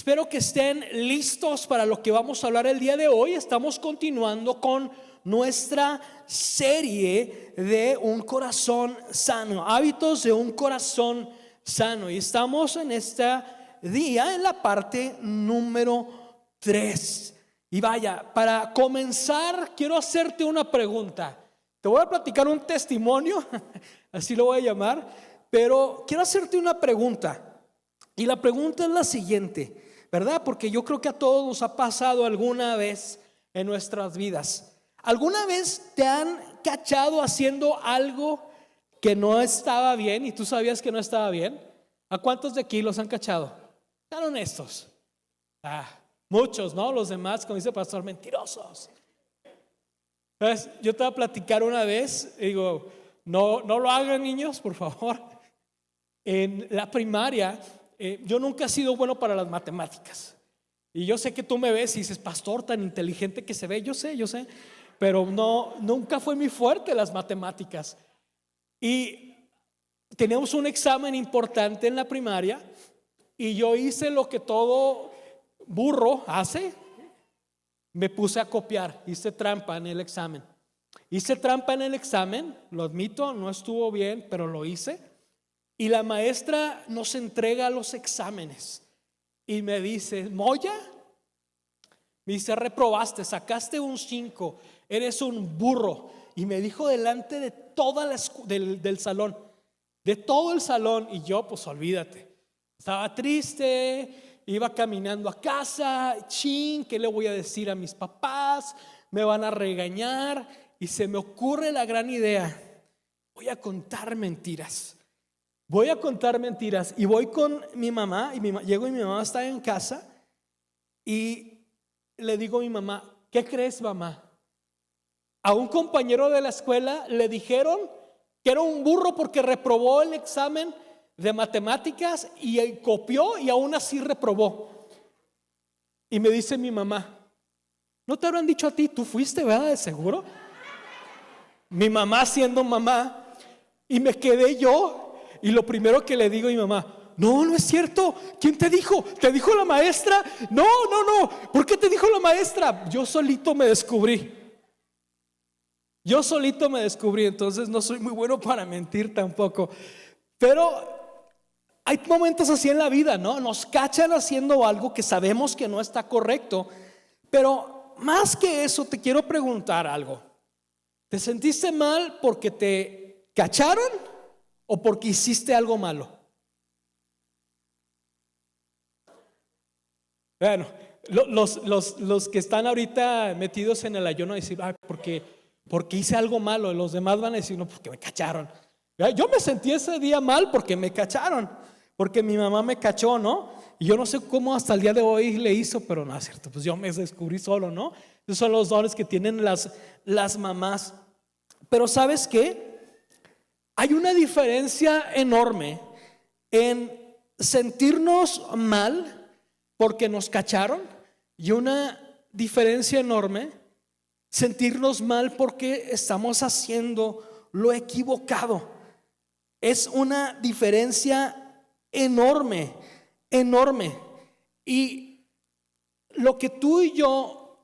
Espero que estén listos para lo que vamos a hablar el día de hoy. Estamos continuando con nuestra serie de un corazón sano, hábitos de un corazón sano. Y estamos en este día en la parte número 3. Y vaya, para comenzar quiero hacerte una pregunta. Te voy a platicar un testimonio, así lo voy a llamar, pero quiero hacerte una pregunta. Y la pregunta es la siguiente, ¿verdad? Porque yo creo que a todos nos ha pasado alguna vez en nuestras vidas. ¿Alguna vez te han cachado haciendo algo que no estaba bien y tú sabías que no estaba bien? ¿A cuántos de aquí los han cachado? Sean honestos. Muchos, ¿no? Los demás, como dice el pastor, mentirosos. Entonces, yo te voy a platicar una vez, digo, no lo hagan, niños, por favor. En la primaria, yo nunca he sido bueno para las matemáticas. Y yo sé que tú me ves y dices, pastor, tan inteligente que se ve. Yo sé, pero nunca fue muy fuerte las matemáticas. Y teníamos un examen importante en la primaria y yo hice lo que todo burro hace. Me puse a copiar, hice trampa en el examen. Lo admito, no estuvo bien, pero lo hice. Y la maestra nos entrega los exámenes y me dice, Moya, me dice, reprobaste, sacaste un 5, eres un burro. Y me dijo delante de toda del salón, de todo el salón. Y yo, pues olvídate, estaba triste, iba caminando a casa, ¿qué le voy a decir a mis papás? Me van a regañar. Y se me ocurre la gran idea, voy a contar mentiras y voy con mi mamá. Llego y mi mamá está en casa y le digo a mi mamá, ¿qué crees, mamá? A un compañero de la escuela le dijeron que era un burro porque reprobó el examen de matemáticas y copió y aún así reprobó. Y me dice mi mamá, ¿no te habrán dicho a ti? Tú fuiste, ¿verdad? De seguro. Mi mamá siendo mamá, y me quedé yo. Y lo primero que le digo a mi mamá, no es cierto. ¿Quién te dijo? ¿Te dijo la maestra? No. ¿Por qué te dijo la maestra? Yo solito me descubrí. Entonces no soy muy bueno para mentir tampoco. Pero hay momentos así en la vida, ¿no? Nos cachan haciendo algo que sabemos que no está correcto. Pero más que eso, te quiero preguntar algo. ¿Te sentiste mal porque te cacharon o porque hiciste algo malo? Bueno, los que están ahorita metidos en el ayuno decir, porque hice algo malo. Los demás van a decir, no, porque me cacharon. Yo me sentí ese día mal porque me cacharon, porque mi mamá me cachó, ¿no? Y yo no sé cómo hasta el día de hoy le hizo, pero no es cierto, pues yo me descubrí solo, ¿no? Esos son los dones que tienen las mamás. Pero ¿sabes qué? Hay una diferencia enorme en sentirnos mal porque nos cacharon y una diferencia enorme sentirnos mal porque estamos haciendo lo equivocado. Es una diferencia enorme. Y lo que tú y yo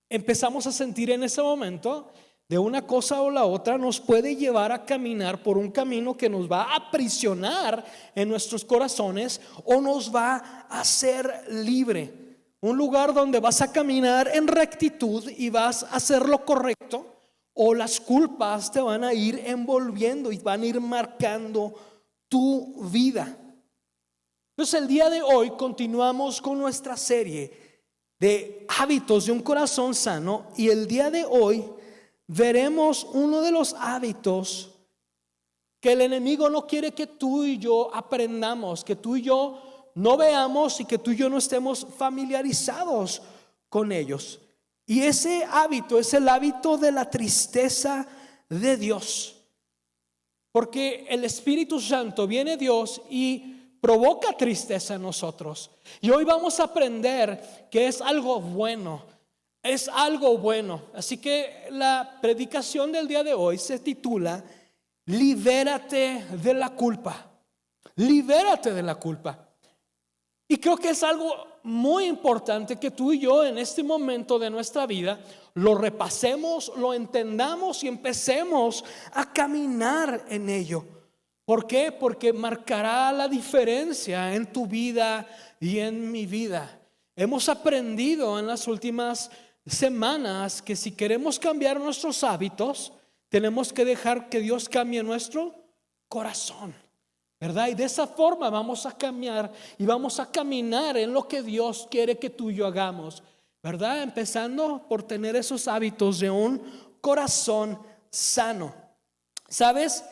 empezamos a sentir en ese momento, de una cosa o la otra, nos puede llevar a caminar por un camino que nos va a aprisionar en nuestros corazones o nos va a hacer libre. Un lugar donde vas a caminar en rectitud y vas a hacer lo correcto, o las culpas te van a ir envolviendo y van a ir marcando tu vida. Entonces el día de hoy continuamos con nuestra serie de hábitos de un corazón sano, y el día de hoy veremos uno de los hábitos que el enemigo no quiere que tú y yo aprendamos, que tú y yo no veamos y que tú y yo no estemos familiarizados con ellos. Y ese hábito es el hábito de la tristeza de Dios. Porque el Espíritu Santo viene Dios y provoca tristeza en nosotros. Y hoy vamos a aprender que es algo bueno. Es algo bueno. Así que la predicación del día de hoy se titula Libérate de la culpa. Libérate de la culpa. Y creo que es algo muy importante que tú y yo en este momento de nuestra vida lo repasemos, lo entendamos y empecemos a caminar en ello. ¿Por qué? Porque marcará la diferencia en tu vida y en mi vida. Hemos aprendido en las últimas semanas que si queremos cambiar nuestros hábitos, tenemos que dejar que Dios cambie nuestro corazón, ¿verdad? Y de esa forma vamos a cambiar y vamos a caminar en lo que Dios quiere que tú y yo hagamos, ¿verdad? Empezando por tener esos hábitos de un corazón sano. ¿Sabes?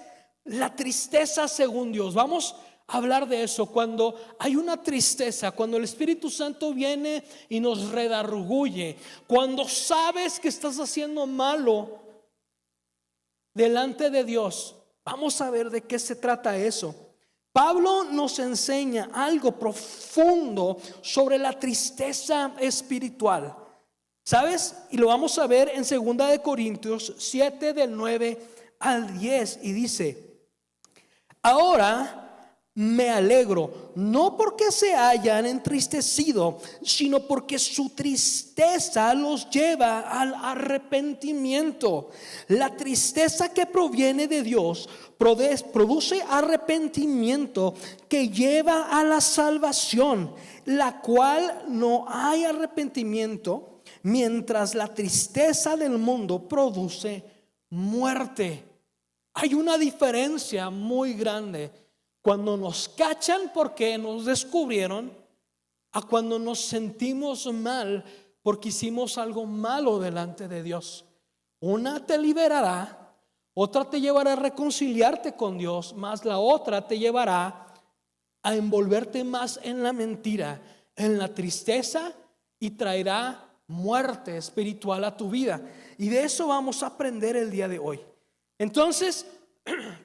La tristeza según Dios, vamos a hablar de eso. Cuando hay una tristeza, cuando el Espíritu Santo viene y nos redarguye, cuando sabes que estás haciendo malo delante de Dios, vamos a ver de qué se trata eso. Pablo nos enseña algo profundo sobre la tristeza espiritual, ¿sabes? Y lo vamos a ver en 2 de Corintios 7 del 9 al 10 y dice: ahora me alegro, no porque se hayan entristecido, sino porque su tristeza los lleva al arrepentimiento. La tristeza que proviene de Dios produce arrepentimiento que lleva a la salvación, la cual no hay arrepentimiento, mientras la tristeza del mundo produce muerte. Hay una diferencia muy grande cuando nos cachan porque nos descubrieron, a cuando nos sentimos mal porque hicimos algo malo delante de Dios. Una te liberará, otra te llevará a reconciliarte con Dios, más la otra te llevará a envolverte más en la mentira, en la tristeza, y traerá muerte espiritual a tu vida. Y de eso vamos a aprender el día de hoy. Entonces,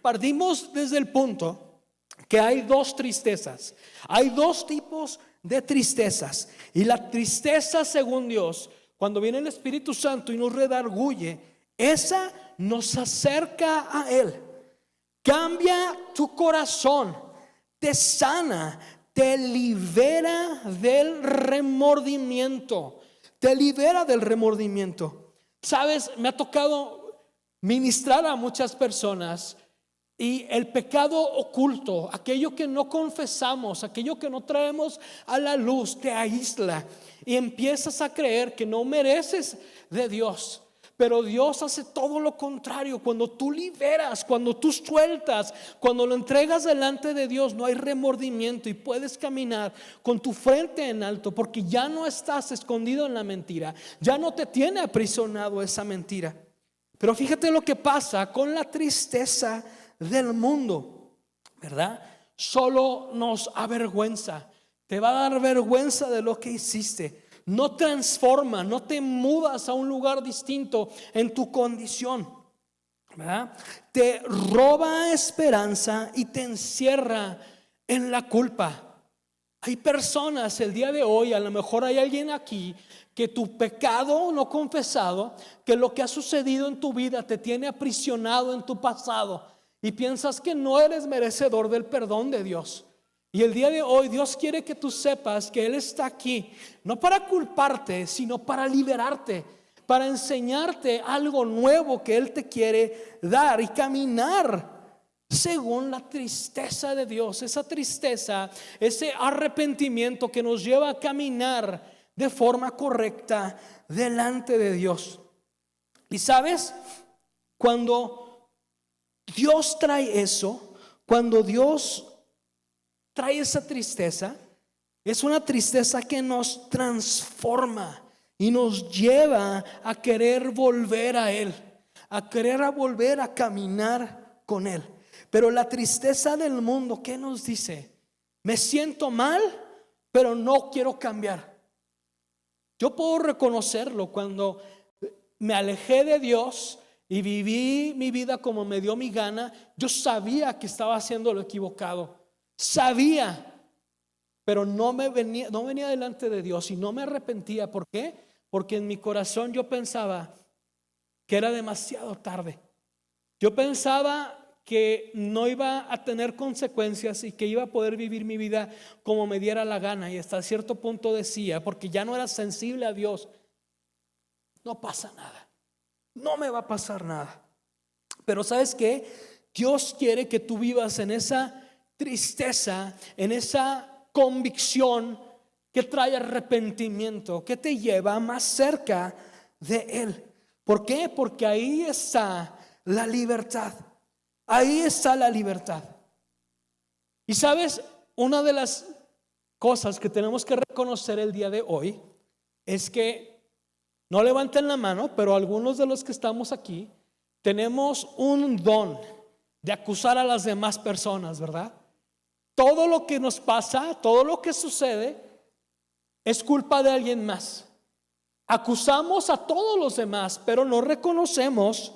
partimos desde el punto que hay dos tristezas. Hay dos tipos de tristezas. Y la tristeza según Dios, cuando viene el Espíritu Santo y nos redarguye, esa nos acerca a Él. Cambia tu corazón, te sana, te libera del remordimiento. Te libera del remordimiento. Sabes, me ha tocado ministrar a muchas personas y el pecado oculto, aquello que no confesamos, aquello que no traemos a la luz, te aísla y empiezas a creer que no mereces de Dios. Pero Dios hace todo lo contrario. Cuando tú liberas, cuando tú sueltas, cuando lo entregas delante de Dios, no hay remordimiento y puedes caminar con tu frente en alto, porque ya no estás escondido en la mentira, ya no te tiene aprisionado esa mentira. Pero fíjate lo que pasa con la tristeza del mundo, ¿verdad? Solo nos avergüenza, te va a dar vergüenza de lo que hiciste. No transforma, no te mudas a un lugar distinto en tu condición, ¿verdad? Te roba esperanza y te encierra en la culpa. Hay personas el día de hoy, a lo mejor hay alguien aquí que tu pecado no confesado, que lo que ha sucedido en tu vida te tiene aprisionado en tu pasado y piensas que no eres merecedor del perdón de Dios. Y el día de hoy Dios quiere que tú sepas que Él está aquí, no para culparte, sino para liberarte, para enseñarte algo nuevo que Él te quiere dar y caminar según la tristeza de Dios. Esa tristeza, ese arrepentimiento que nos lleva a caminar de forma correcta delante de Dios. Y sabes, cuando Dios trae eso, cuando Dios trae esa tristeza, es una tristeza que nos transforma y nos lleva a querer volver a Él, a querer volver a caminar con Él. Pero la tristeza del mundo, ¿qué nos dice? Me siento mal, pero no quiero cambiar. Yo puedo reconocerlo cuando me alejé de Dios y viví mi vida como me dio mi gana. Yo sabía que estaba haciendo lo equivocado. Sabía, pero no venía delante de Dios y no me arrepentía. ¿Por qué? Porque en mi corazón yo pensaba que era demasiado tarde. Yo pensaba que no iba a tener consecuencias y que iba a poder vivir mi vida como me diera la gana. Y hasta cierto punto decía, porque ya no era sensible a Dios, no pasa nada, no me va a pasar nada. Pero ¿sabes qué? Dios quiere que tú vivas en esa tristeza, en esa convicción que trae arrepentimiento, que te lleva más cerca de Él. ¿Por qué? Porque ahí está la libertad. Ahí está la libertad. Y sabes, una de las cosas que tenemos que reconocer el día de hoy es que, no levanten la mano, pero algunos de los que estamos aquí tenemos un don de acusar a las demás personas, ¿verdad? Todo lo que nos pasa, todo lo que sucede es culpa de alguien más. Acusamos a todos los demás, pero no reconocemos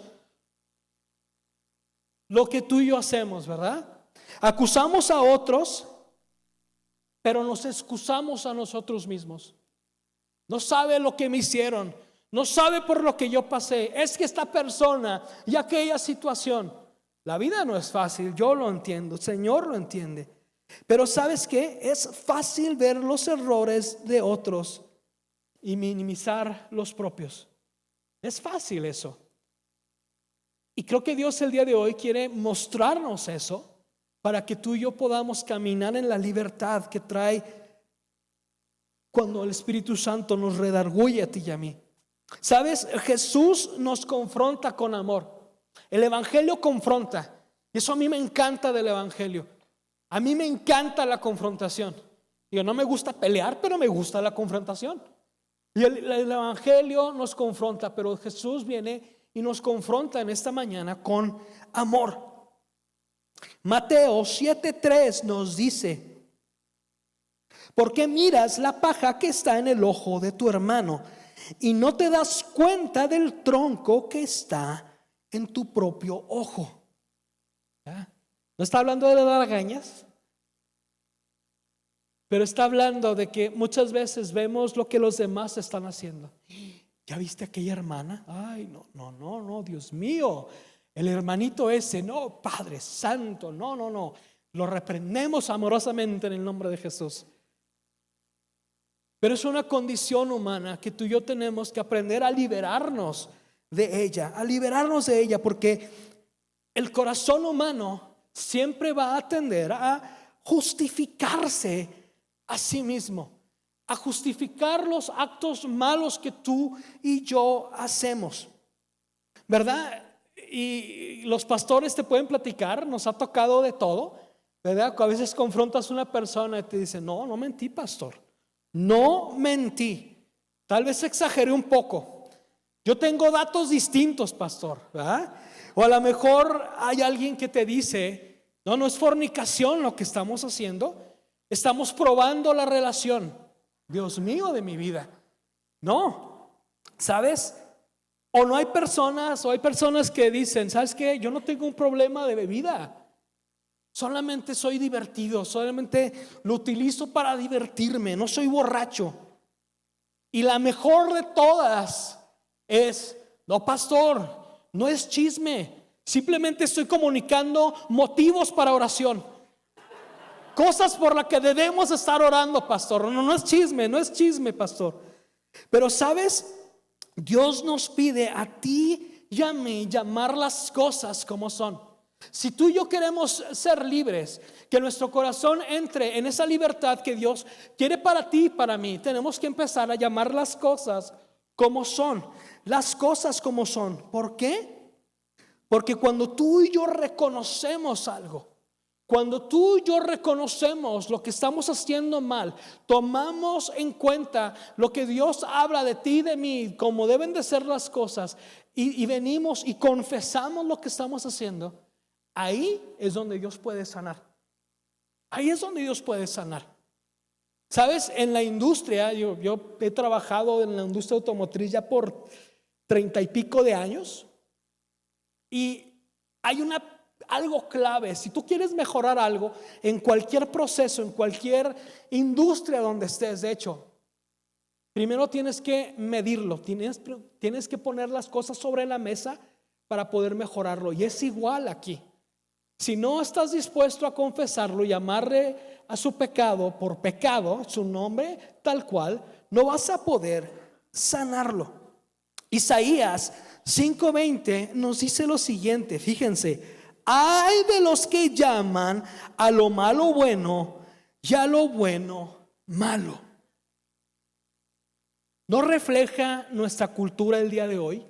lo que tú y yo hacemos, ¿verdad? Acusamos a otros, pero nos excusamos a nosotros mismos. No sabe lo que me hicieron, no sabe por lo que yo pasé. Es que esta persona y aquella situación. La vida no es fácil, yo lo entiendo, el Señor lo entiende. Pero ¿sabes qué? Es fácil ver los errores de otros y minimizar los propios. Es fácil eso. Y creo que Dios el día de hoy quiere mostrarnos eso para que tú y yo podamos caminar en la libertad que trae cuando el Espíritu Santo nos redarguye a ti y a mí. ¿Sabes? Jesús nos confronta con amor. El Evangelio confronta. Y eso a mí me encanta del Evangelio. A mí me encanta la confrontación. Yo no me gusta pelear, pero me gusta la confrontación. Y el Evangelio nos confronta, pero Jesús viene y nos confronta en esta mañana con amor. Mateo 7:3 nos dice: ¿por qué miras la paja que está en el ojo de tu hermano y no te das cuenta del tronco que está en tu propio ojo? ¿Ya? No está hablando de las lagañas, pero está hablando de que muchas veces vemos lo que los demás están haciendo. ¿Ya viste aquella hermana? Ay, no, Dios mío, el hermanito ese, no, Padre Santo, no. Lo reprendemos amorosamente en el nombre de Jesús. Pero es una condición humana que tú y yo tenemos que aprender a liberarnos de ella, porque el corazón humano siempre va a tender a justificarse a sí mismo, a justificar los actos malos que tú y yo hacemos, ¿verdad? Y los pastores te pueden platicar, nos ha tocado de todo, ¿verdad? A veces confrontas a una persona y te dice: no mentí, pastor, no mentí, tal vez exageré un poco, yo tengo datos distintos, pastor, ¿verdad? O a lo mejor hay alguien que te dice: no es fornicación lo que estamos haciendo, estamos probando la relación. Dios mío de mi vida, no, ¿sabes? O no hay personas, o hay personas que dicen: ¿sabes qué? Yo no tengo un problema de bebida, solamente soy divertido, solamente lo utilizo para divertirme, no soy borracho. Y la mejor de todas es: no, pastor, no es chisme, simplemente estoy comunicando motivos para oración, cosas por las que debemos estar orando, pastor. No es chisme, pastor. Pero ¿sabes? Dios nos pide a ti y a mí llamar las cosas como son. Si tú y yo queremos ser libres, que nuestro corazón entre en esa libertad que Dios quiere para ti y para mí, tenemos que empezar a llamar las cosas como son. Las cosas como son. ¿Por qué? Porque cuando tú y yo reconocemos algo, cuando tú y yo reconocemos lo que estamos haciendo mal, tomamos en cuenta lo que Dios habla de ti y de mí, como deben de ser las cosas, y venimos y confesamos lo que estamos haciendo, ahí es donde Dios puede sanar. Ahí es donde Dios puede sanar. Sabes, en la industria, yo he trabajado en la industria automotriz ya por 30 y pico de años, y hay algo clave. Si tú quieres mejorar algo en cualquier proceso, en cualquier industria donde estés, de hecho, primero tienes que medirlo, tienes que poner las cosas sobre la mesa para poder mejorarlo. Y es igual aquí. Si no estás dispuesto a confesarlo y llamarle a su pecado por pecado, su nombre tal cual, no vas a poder sanarlo. Isaías 5:20 nos dice lo siguiente, fíjense: ay de los que llaman a lo malo bueno y a lo bueno malo. ¿No refleja nuestra cultura el día de hoy?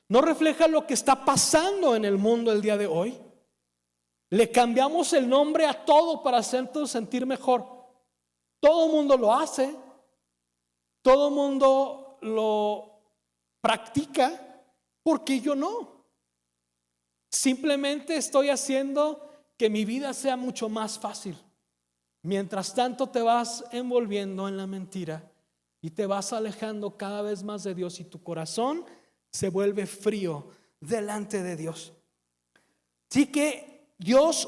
¿No refleja lo que está pasando en el mundo el día de hoy? Le cambiamos el nombre a todo para hacernos sentir mejor. Todo el mundo lo hace, todo el mundo lo practica, ¿por qué yo no? Simplemente estoy haciendo que mi vida sea mucho más fácil. Mientras tanto te vas envolviendo en la mentira y te vas alejando cada vez más de Dios, y tu corazón se vuelve frío delante de Dios. Así que Dios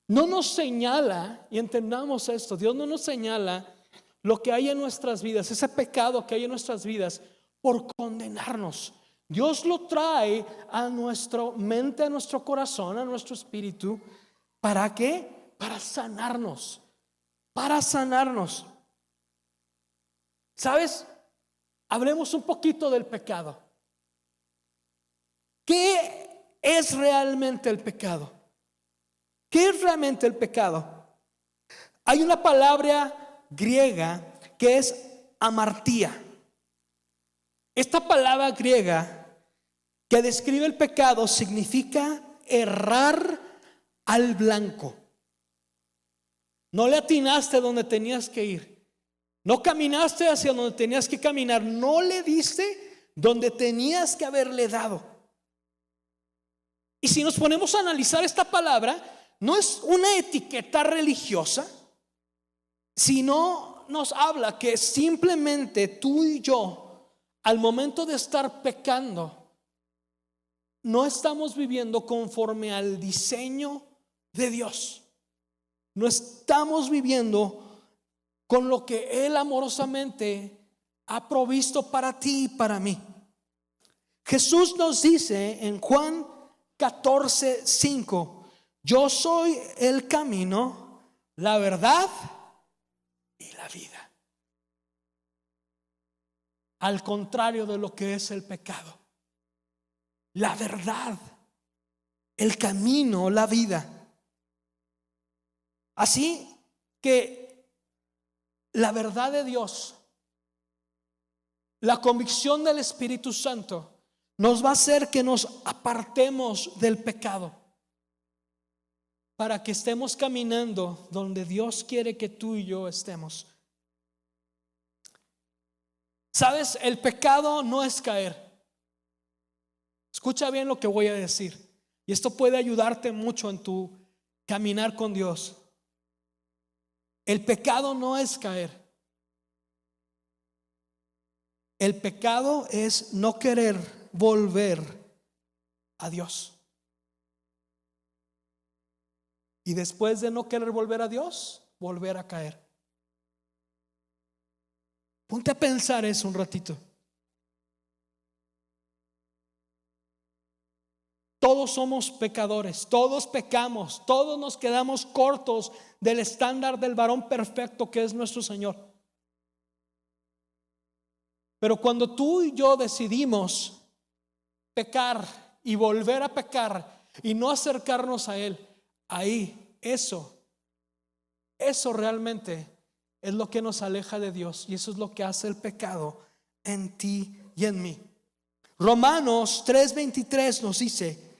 no nos señala, y entendamos esto, Dios no nos señala lo que hay en nuestras vidas, ese pecado que hay en nuestras vidas, por condenarnos. Dios lo trae a nuestra mente, a nuestro corazón, a nuestro espíritu. ¿Para qué? Para sanarnos. Para sanarnos. ¿Sabes? Hablemos un poquito del pecado. ¿Qué es realmente el pecado? ¿Qué es realmente el pecado? Hay una palabra griega que es amartía. Esta palabra griega que describe el pecado significa errar al blanco. No le atinaste donde tenías que ir. No caminaste hacia donde tenías que caminar. No le diste donde tenías que haberle dado. Y si nos ponemos a analizar esta palabra, no es una etiqueta religiosa, sino nos habla que simplemente tú y yo, al momento de estar pecando, no estamos viviendo conforme al diseño de Dios. No estamos viviendo con lo que Él amorosamente ha provisto para ti y para mí. Jesús nos dice en Juan 14:5: yo soy el camino, la verdad y la vida. Al contrario de lo que es el pecado, la verdad, el camino, la vida. Así que la verdad de Dios, la convicción del Espíritu Santo, nos va a hacer que nos apartemos del pecado, para que estemos caminando donde Dios quiere que tú y yo estemos. ¿Sabes? El pecado no es caer. Escucha bien lo que voy a decir, y esto puede ayudarte mucho en tu caminar con Dios. El pecado no es caer. El pecado es no querer volver a Dios. Y después de no querer volver a Dios, volver a caer. Ponte a pensar eso un ratito. Todos somos pecadores, todos pecamos, todos nos quedamos cortos del estándar del varón perfecto que es nuestro Señor. Pero cuando tú y yo decidimos pecar y volver a pecar y no acercarnos a Él, ahí eso realmente es lo que nos aleja de Dios, y eso es lo que hace el pecado en ti y en mí. Romanos 3:23 nos dice: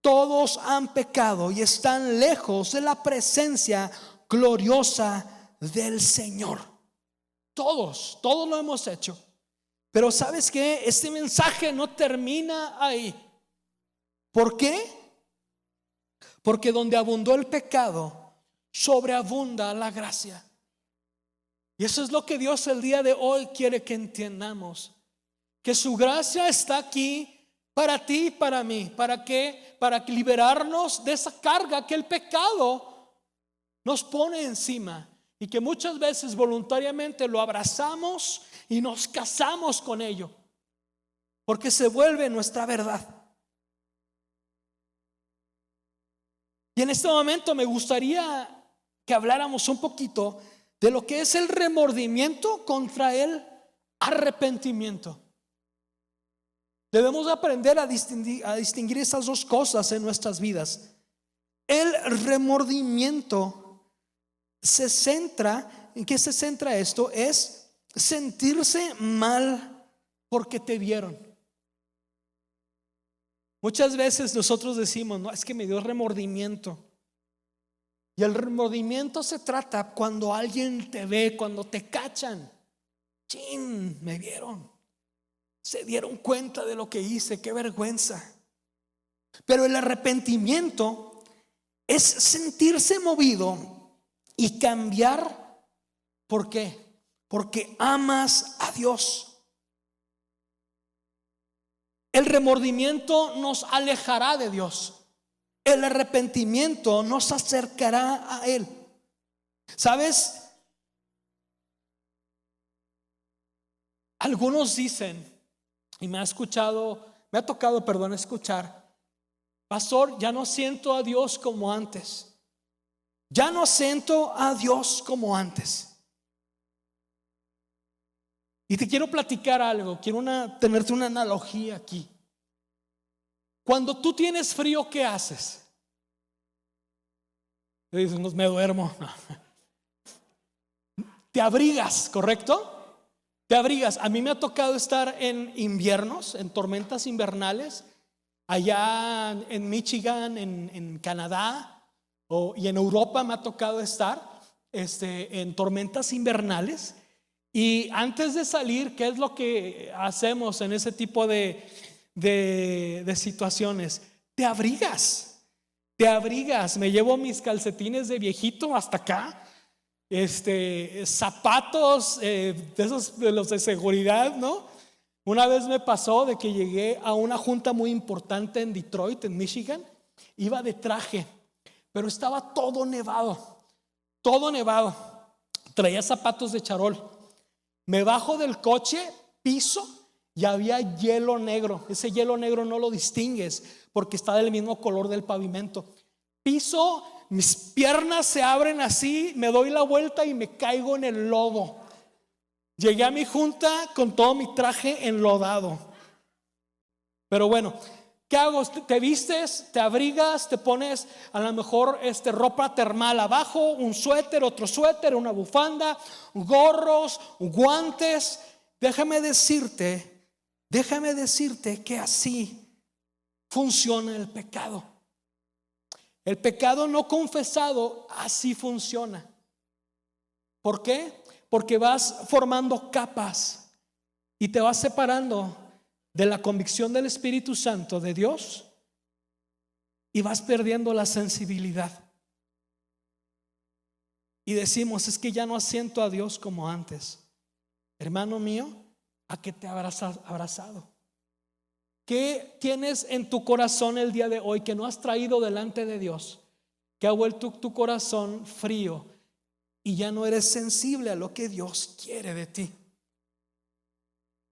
todos han pecado y están lejos de la presencia gloriosa del Señor. Todos lo hemos hecho. Pero ¿sabes qué? Este mensaje no termina ahí. ¿Por qué? Porque donde abundó el pecado, sobreabunda la gracia. Y eso es lo que Dios el día de hoy quiere que entendamos, que su gracia está aquí para ti y para mí. ¿Para qué? Para liberarnos de esa carga que el pecado nos pone encima, y que muchas veces voluntariamente lo abrazamos y nos casamos con ello, porque se vuelve nuestra verdad. Y en este momento me gustaría que habláramos un poquito de lo que es el remordimiento contra el arrepentimiento. Debemos aprender a distinguir esas dos cosas en nuestras vidas. El remordimiento se centra, ¿en qué se centra esto? Es sentirse mal porque te vieron. Muchas veces nosotros decimos, no, es que me dio remordimiento. Y el remordimiento se trata cuando alguien te ve, cuando te cachan. Chin, me vieron. Se dieron cuenta de lo que hice, qué vergüenza. Pero el arrepentimiento es sentirse movido y cambiar. ¿Por qué? Porque amas a Dios. El remordimiento nos alejará de Dios. El arrepentimiento nos acercará a Él. ¿Sabes? Algunos dicen, y me ha tocado escuchar: pastor, ya no siento a Dios como antes. Ya no siento a Dios como antes. Y te quiero platicar algo, quiero tenerte una analogía aquí. Cuando tú tienes frío, ¿qué haces? Y dices, no, me duermo. No. Te abrigas, ¿correcto? Te abrigas. A mí me ha tocado estar en inviernos, en tormentas invernales, allá en Michigan, en Canadá, y en Europa me ha tocado estar en tormentas invernales. Y antes de salir, ¿qué es lo que hacemos en ese tipo de situaciones? Te abrigas. Me llevo mis calcetines de viejito hasta acá, zapatos de esos de los de seguridad, ¿no? Una vez me pasó de que llegué a una junta muy importante en Detroit, en Michigan. Iba de traje, pero estaba todo nevado. Traía zapatos de charol. Me bajo del coche, piso y había hielo negro. Ese hielo negro no lo distingues porque está del mismo color del pavimento. Piso, mis piernas se abren así, me doy la vuelta y me caigo en el lodo. Llegué a mi junta con todo mi traje enlodado. Pero bueno, ¿qué hago? Te vistes, te abrigas, te pones a lo mejor ropa termal abajo, un suéter, otro suéter, una bufanda, gorros, guantes. Déjame decirte que así funciona el pecado. El pecado no confesado así funciona. ¿Por qué? Porque vas formando capas y te vas separando de la convicción del Espíritu Santo de Dios y vas perdiendo la sensibilidad. Y decimos, es que ya no siento a Dios como antes. Hermano mío, ¿a qué te habrás abrazado? ¿Qué tienes en tu corazón el día de hoy que no has traído delante de Dios? Que ha vuelto tu corazón frío y ya no eres sensible a lo que Dios quiere de ti.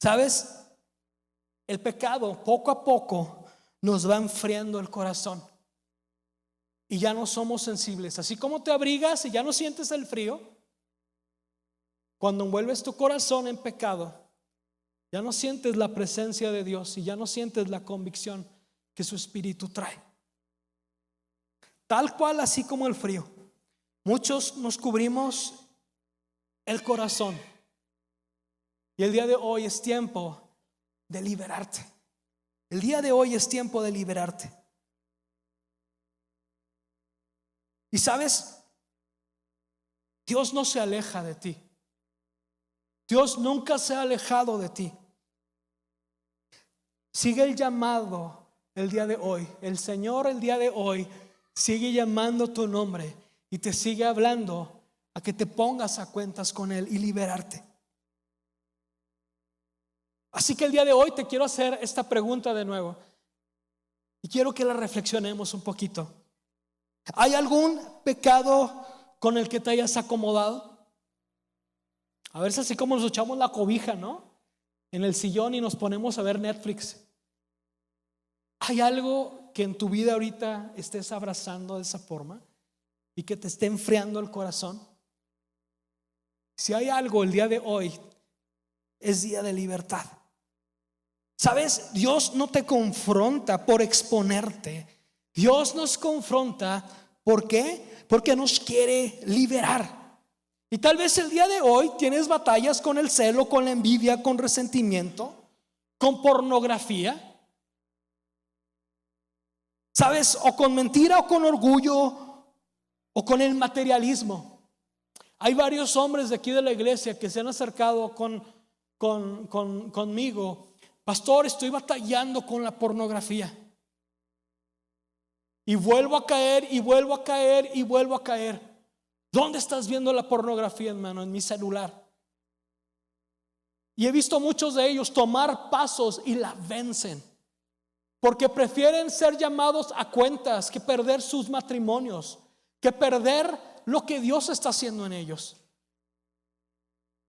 ¿Sabes? El pecado poco a poco nos va enfriando el corazón y ya no somos sensibles. Así como te abrigas y ya no sientes el frío, cuando envuelves tu corazón en pecado, ya no sientes la presencia de Dios y ya no sientes la convicción que su Espíritu trae. Tal cual, así como el frío, muchos nos cubrimos el corazón. Y el día de hoy es tiempo de liberarte. El día de hoy es tiempo de liberarte. Y sabes, Dios no se aleja de ti. Dios nunca se ha alejado de ti. Sigue el llamado el día de hoy. El Señor el día de hoy sigue llamando tu nombre y te sigue hablando a que te pongas a cuentas con Él y liberarte. Así que el día de hoy te quiero hacer esta pregunta de nuevo y quiero que la reflexionemos un poquito. ¿Hay algún pecado con el que te hayas acomodado? A ver si así como nos echamos la cobija, ¿no? En el sillón y nos ponemos a ver Netflix. ¿Hay algo que en tu vida ahorita estés abrazando de esa forma y que te esté enfriando el corazón? Si hay algo el día de hoy, es día de libertad. ¿Sabes? Dios no te confronta por exponerte. Dios nos confronta, ¿por qué? Porque nos quiere liberar. Y tal vez el día de hoy tienes batallas con el celo, con la envidia, con resentimiento, con pornografía, ¿sabes? O con mentira, o con orgullo, o con el materialismo. Hay varios hombres de aquí de la iglesia que se han acercado conmigo. Pastor, estoy batallando con la pornografía. Y vuelvo a caer, y vuelvo a caer, y vuelvo a caer. ¿Dónde estás viendo la pornografía, hermano? En mi celular. Y he visto muchos de ellos tomar pasos y la vencen, porque prefieren ser llamados a cuentas que perder sus matrimonios, que perder lo que Dios está haciendo en ellos.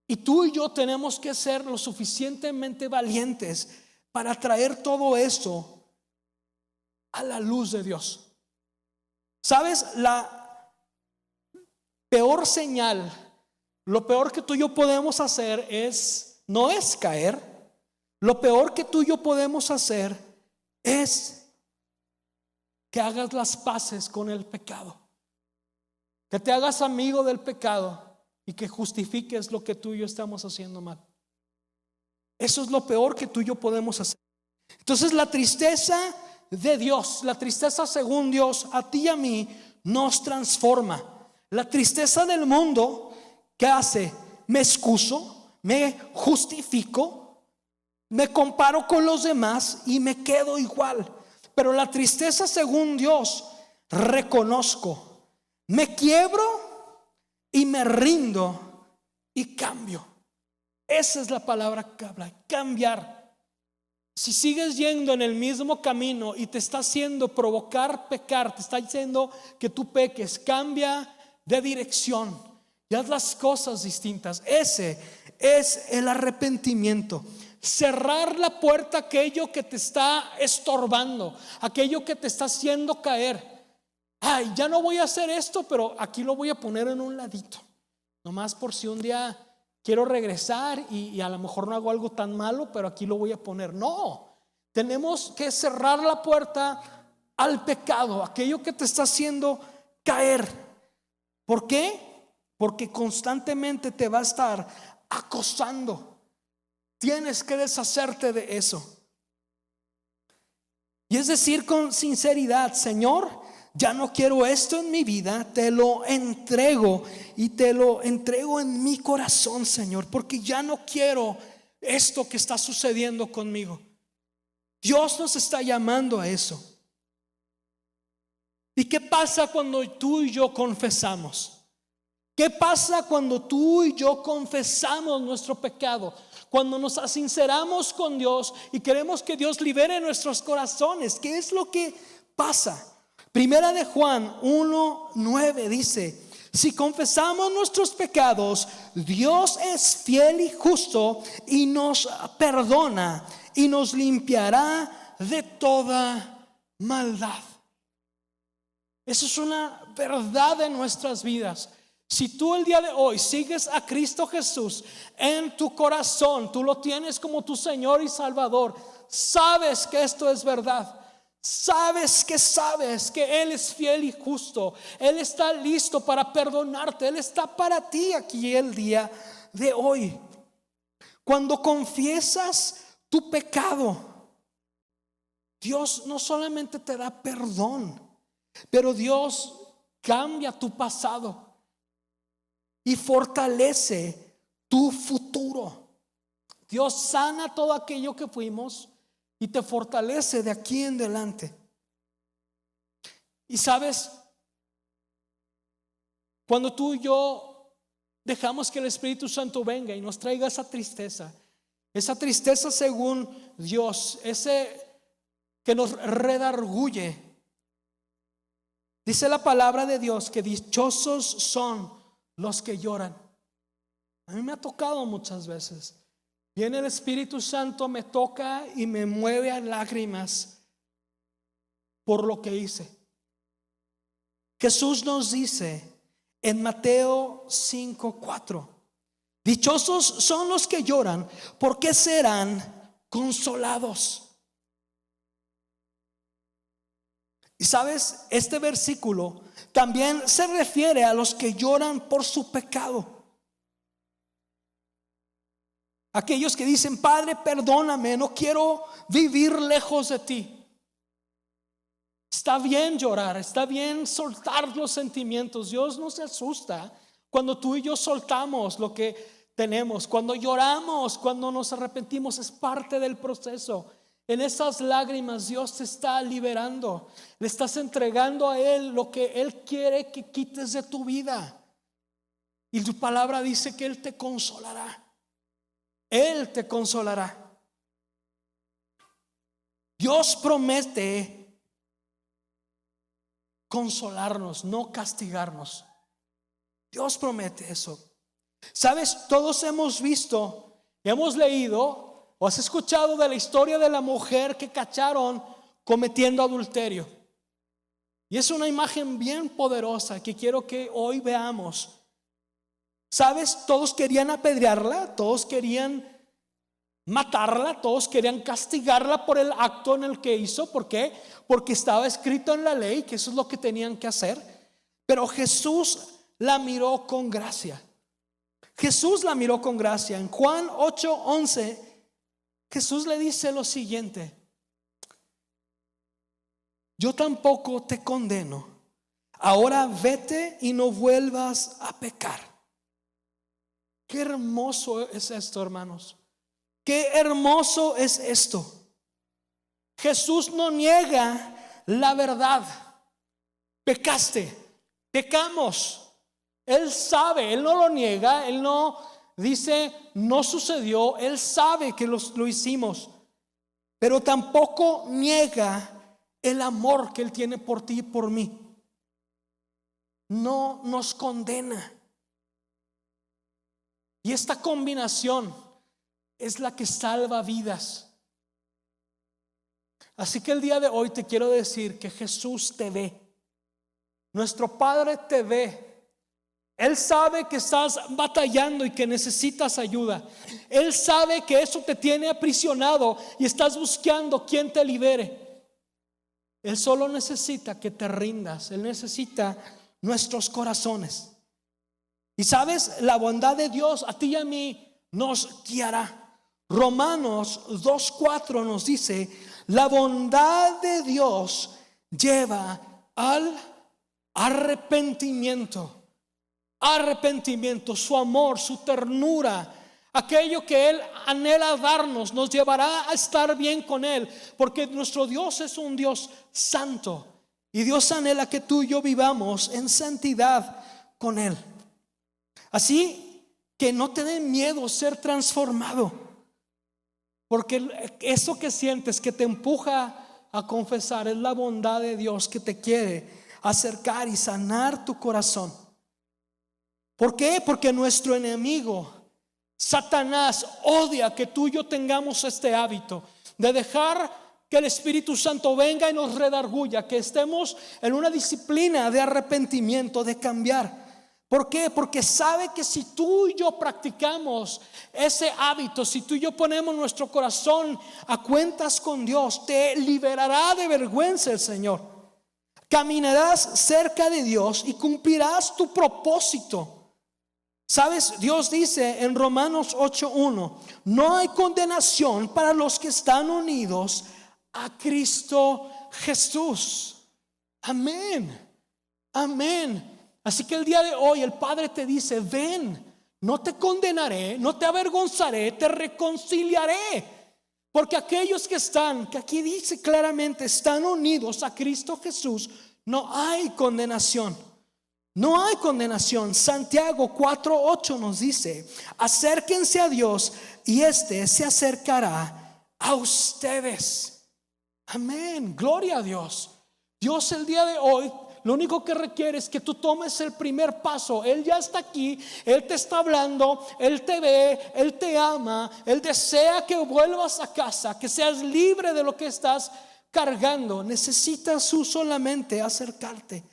Y tú y yo tenemos que ser lo suficientemente valientes para traer todo esto a la luz de Dios. ¿Sabes? La peor señal, lo peor que tú y yo podemos hacer no es caer. Lo peor que tú y yo podemos hacer es que hagas las paces con el pecado, que te hagas amigo del pecado y que justifiques lo que tú y yo estamos haciendo mal. Eso es lo peor que tú y yo podemos hacer. Entonces la tristeza de Dios, la tristeza según Dios, a ti y a mí nos transforma. La tristeza del mundo, ¿qué hace? Me excuso, me justifico, me comparo con los demás y me quedo igual. Pero la tristeza según Dios, reconozco, me quiebro y me rindo y cambio. Esa es la palabra que habla, cambiar. Si sigues yendo en el mismo camino y te está haciendo provocar pecar, te está diciendo que tú peques, cambia de dirección y haz las cosas distintas. Ese es el arrepentimiento. Cerrar la puerta a aquello que te está estorbando, aquello que te está haciendo caer. Ay, ya no voy a hacer esto, pero aquí lo voy a poner en un ladito, nomás por si un día quiero regresar y a lo mejor no hago algo tan malo, pero aquí lo voy a poner. No, tenemos que cerrar la puerta al pecado, aquello que te está haciendo caer. ¿Por qué? Porque constantemente te va a estar acosando. Tienes que deshacerte de eso. Y es decir con sinceridad: Señor, ya no quiero esto en mi vida, te lo entrego y te lo entrego en mi corazón, Señor, porque ya no quiero esto que está sucediendo conmigo. Dios nos está llamando a eso. ¿Y qué pasa cuando tú y yo confesamos? ¿Qué pasa cuando tú y yo confesamos nuestro pecado? Cuando nos sinceramos con Dios y queremos que Dios libere nuestros corazones, ¿qué es lo que pasa? Primera de Juan 1:9 dice: si confesamos nuestros pecados, Dios es fiel y justo y nos perdona y nos limpiará de toda maldad. Eso es una verdad de nuestras vidas. Si tú el día de hoy sigues a Cristo Jesús en tu corazón, tú lo tienes como tu Señor y Salvador, sabes que esto es verdad. Sabes que Él es fiel y justo. Él está listo para perdonarte. Él está para ti aquí el día de hoy. Cuando confiesas tu pecado, Dios no solamente te da perdón, pero Dios cambia tu pasado y fortalece tu futuro. Dios sana todo aquello que fuimos y te fortalece de aquí en adelante. Y sabes, cuando tú y yo dejamos que el Espíritu Santo venga y nos traiga esa tristeza según Dios, ese que nos redarguye, dice la palabra de Dios que dichosos son los que lloran. A mí me ha tocado muchas veces. Viene el Espíritu Santo, me toca y me mueve a lágrimas. por lo que hice. Jesús nos dice en Mateo 5:4, dichosos son los que lloran, porque serán consolados. Y sabes, este versículo también se refiere a los que lloran por su pecado. Aquellos que dicen: Padre, perdóname, no quiero vivir lejos de ti. Está bien llorar, está bien soltar los sentimientos. Dios no se asusta cuando tú y yo soltamos lo que tenemos. Cuando lloramos, cuando nos arrepentimos, es parte del proceso. En esas lágrimas Dios te está liberando. Le estás entregando a Él lo que Él quiere que quites de tu vida. Y tu palabra dice que Él te consolará. Él te consolará. Dios promete consolarnos, no castigarnos. Dios promete eso. Sabes, todos hemos visto, hemos leído o has escuchado de la historia de la mujer que cacharon cometiendo adulterio. Y es una imagen bien poderosa que quiero que hoy veamos. Sabes, todos querían apedrearla, todos querían matarla, todos querían castigarla por el acto en el que hizo. ¿Por qué? Porque estaba escrito en la ley que eso es lo que tenían que hacer. Pero Jesús la miró con gracia. Jesús la miró con gracia. En Juan 8:11 Jesús le dice lo siguiente: yo tampoco te condeno, ahora vete y no vuelvas a pecar. Qué hermoso es esto, hermanos. Qué hermoso es esto. Jesús no niega la verdad. Pecaste, pecamos. Él sabe, Él no lo niega, Él no dice no sucedió. Él sabe que lo hicimos, pero tampoco niega el amor que Él tiene por ti y por mí. No nos condena. Y esta combinación es la que salva vidas. Así que el día de hoy te quiero decir que Jesús te ve. Nuestro Padre te ve. Él sabe que estás batallando y que necesitas ayuda. Él sabe que eso te tiene aprisionado y estás buscando quien te libere. Él solo necesita que te rindas. Él necesita nuestros corazones. Y sabes, la bondad de Dios a ti y a mí nos guiará. Romanos 2:4 nos dice: la bondad de Dios lleva al arrepentimiento. Arrepentimiento, su amor, su ternura, aquello que Él anhela darnos, nos llevará a estar bien con Él, porque nuestro Dios es un Dios santo y Dios anhela que tú y yo vivamos en santidad con Él. Así que no te dé miedo ser transformado. Porque eso que sientes que te empuja a confesar es la bondad de Dios que te quiere acercar y sanar tu corazón. ¿Por qué? Porque nuestro enemigo, Satanás, odia que tú y yo tengamos este hábito de dejar que el Espíritu Santo venga y nos redarguya, que estemos en una disciplina de arrepentimiento, de cambiar. ¿Por qué? Porque sabe que si tú y yo practicamos ese hábito, si tú y yo ponemos nuestro corazón a cuentas con Dios, te liberará de vergüenza el Señor. Caminarás cerca de Dios y cumplirás tu propósito. ¿Sabes? Dios dice en Romanos 8:1: no hay condenación para los que están unidos a Cristo Jesús. Amén. Amén. Así que el día de hoy el Padre te dice: ven, no te condenaré, no te avergonzaré, te reconciliaré. Porque aquellos que están, que aquí dice claramente, están unidos a Cristo Jesús, no hay condenación. No hay condenación. Santiago 4:8 nos dice: acérquense a Dios y éste se acercará a ustedes. Amén, gloria a Dios. Dios el día de hoy lo único que requiere es que tú tomes el primer paso. Él ya está aquí, Él te está hablando, Él te ve, Él te ama, Él desea que vuelvas a casa, que seas libre de lo que estás cargando, necesitas tú solamente acercarte.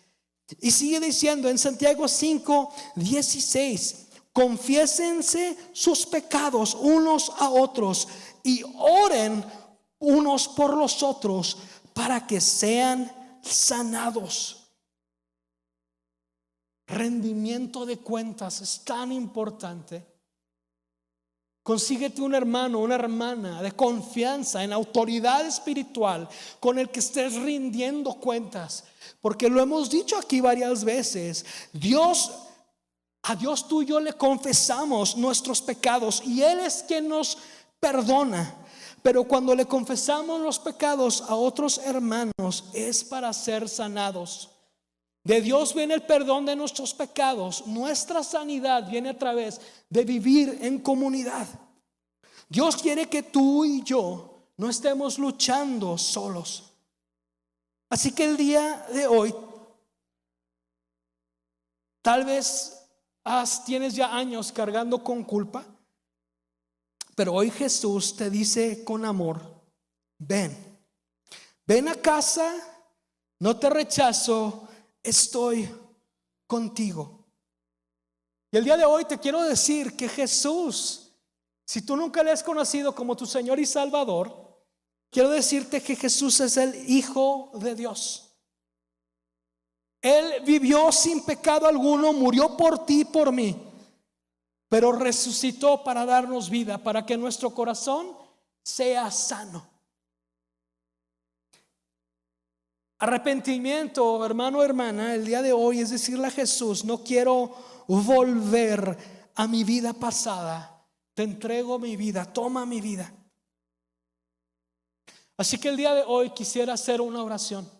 Y sigue diciendo en Santiago 5:16, confiésense sus pecados unos a otros y oren unos por los otros para que sean sanados. Rendimiento de cuentas es tan importante. Consíguete un hermano, una hermana de confianza, en autoridad espiritual, con el que estés rindiendo cuentas. Porque lo hemos dicho aquí varias veces, a Dios tú y yo le confesamos nuestros pecados y Él es quien nos perdona. Pero cuando le confesamos los pecados a otros hermanos es para ser sanados. De Dios viene el perdón de nuestros pecados. Nuestra sanidad viene a través de vivir en comunidad. Dios quiere que tú y yo no estemos luchando solos. Así que el día de hoy, tal vez tienes ya años cargando con culpa, pero hoy Jesús te dice con amor: ven a casa, no te rechazo, estoy contigo. Y el día de hoy te quiero decir que Jesús, si tú nunca le has conocido como tu Señor y Salvador, quiero decirte que Jesús es el Hijo de Dios. Él vivió sin pecado alguno, murió por ti y por mí, pero resucitó para darnos vida, para que nuestro corazón sea sano. Arrepentimiento, hermano o hermana, el día de hoy es decirle a Jesús: no quiero volver a mi vida pasada, te entrego mi vida, toma mi vida. Así que el día de hoy quisiera hacer una oración.